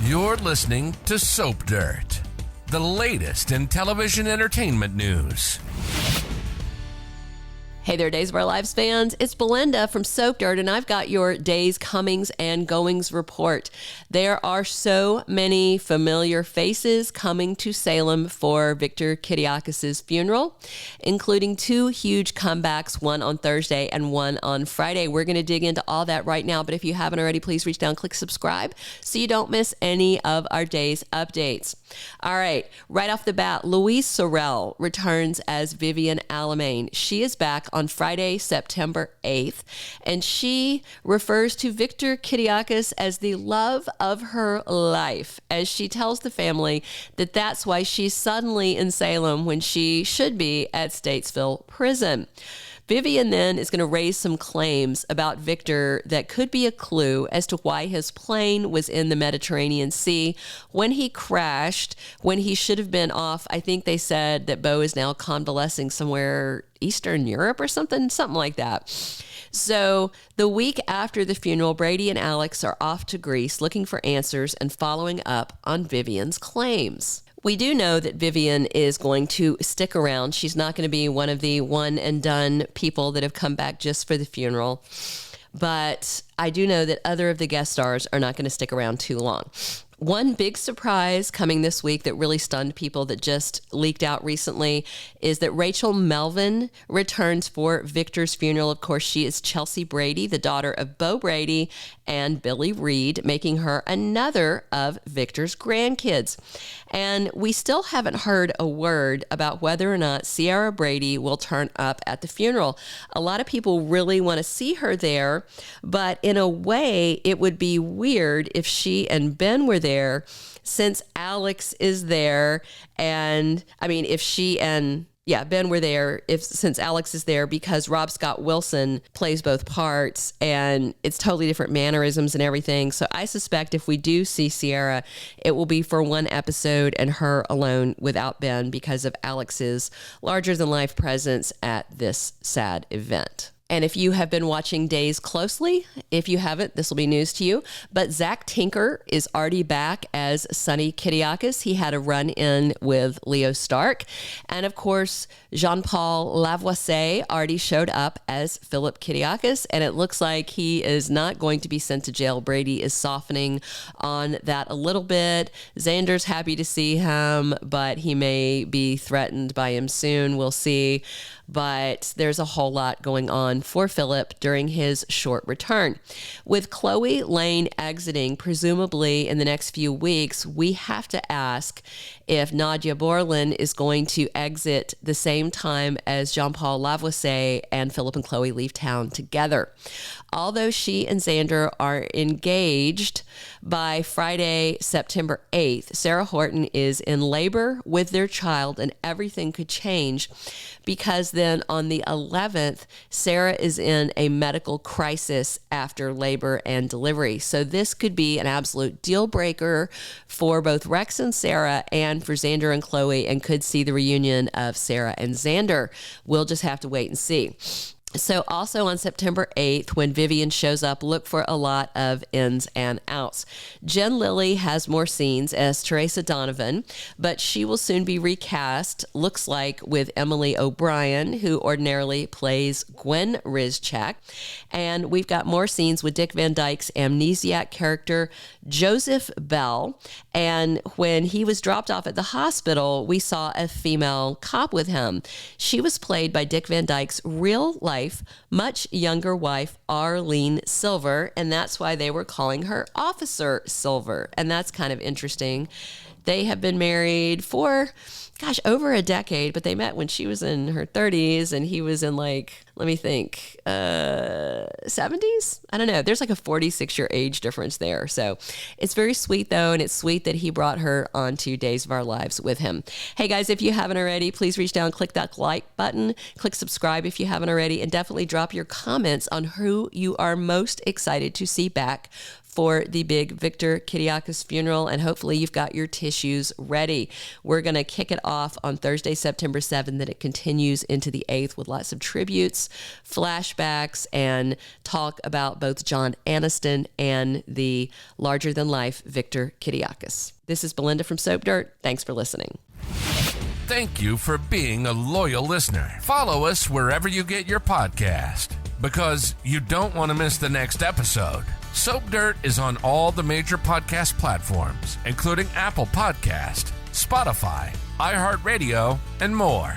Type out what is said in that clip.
You're listening to Soap Dirt, the latest in television entertainment news. Hey there, Days of Our Lives fans. It's Belinda from Soap Dirt, and I've got your day's comings and goings report. There are so many familiar faces coming to Salem for Victor Kiriakis' funeral, including two huge comebacks, one on Thursday and one on Friday. We're going to dig into all that right now, but if you haven't already, please reach down, click subscribe so you don't miss any of our day's updates. All right, right off the bat, Louise Sorel returns as Vivian Alamain. She is back on Friday, September 8th, and she refers to Victor Kiriakis as the love of her life, as she tells the family that that's why she's suddenly in Salem when she should be at Statesville Prison. Vivian then is going to raise some claims about Victor that could be a clue as to why his plane was in the Mediterranean Sea when he crashed, when he should have been off. I think they said that Bo is now convalescing somewhere Eastern Europe or something like that. So the week after the funeral, Brady and Alex are off to Greece looking for answers and following up on Vivian's claims. We do know that Vivian is going to stick around. She's not going to be one of the one and done people that have come back just for the funeral. But I do know that other of the guest stars are not going to stick around too long. One big surprise coming this week that really stunned people that just leaked out recently is that Reckell Melvin returns for Victor's funeral. Of course, she is Chelsea Brady, the daughter of Bo Brady and Billie Reed, making her another of Victor's grandkids. And we still haven't heard a word about whether or not Ciara Brady will turn up at the funeral. A lot of people really want to see her there, but in a way, it would be weird if she and Ben were there, since Alex is there. And I mean, if she and Ben were there, since Alex is there, because Rob Scott Wilson plays both parts and it's totally different mannerisms and everything. So I suspect if we do see Ciara, it will be for one episode and her alone without Ben because of Alex's larger than life presence at this sad event. And if you have been watching Days closely, if you haven't, this will be news to you. But Zach Tinker is already back as Sonny Kiriakis. He had a run-in with Leo Stark. And of course, Paul Lavoisier already showed up as Philip Kiriakis. And it looks like he is not going to be sent to jail. Brady is softening on that a little bit. Xander's happy to see him, but he may be threatened by him soon. We'll see. But there's a whole lot going on for Philip during his short return. With Chloe Lane exiting, presumably in the next few weeks, we have to ask if Nadia Borland is going to exit the same time as Paul Lavoisier and Philip and Chloe leave town together. Although she and Xander are engaged by Friday, September 8th, Sarah Horton is in labor with their child, and everything could change because then on the 11th, Sarah is in a medical crisis after labor and delivery. So this could be an absolute deal breaker for both Rex and Sarah and for Xander and Chloe, and could see the reunion of Sarah and Xander. We'll just have to wait and see. So also on September 8th, when Vivian shows up, look for a lot of ins and outs. Jen Lilly has more scenes as Teresa Donovan, but she will soon be recast, looks like, with Emily O'Brien, who ordinarily plays Gwen Rizchak. And we've got more scenes with Dick Van Dyke's amnesiac character, Joseph Bell. And when he was dropped off at the hospital, we saw a female cop with him. She was played by Dick Van Dyke's real-life, much younger wife, Arlene Silver, and that's why they were calling her Officer Silver. And that's kind of interesting. They have been married for, over a decade, but they met when she was in her 30s and he was in 70s? I don't know. There's like a 46-year age difference there. So it's very sweet, though, and it's sweet that he brought her onto Days of Our Lives with him. Hey, guys, if you haven't already, please reach down, click that like button, click subscribe if you haven't already, and definitely drop your comments on who you are most excited to see back for the big Victor Kiriakis funeral, and hopefully you've got your tissues ready. We're going to kick it off on Thursday, September 7th, and it continues into the 8th with lots of tributes, flashbacks, and talk about both John Aniston and the larger-than-life Victor Kiriakis. This is Belinda from Soap Dirt. Thanks for listening. Thank you for being a loyal listener. Follow us wherever you get your podcast, because you don't want to miss the next episode. Soap Dirt is on all the major podcast platforms, including Apple Podcast, Spotify, iHeartRadio, and more.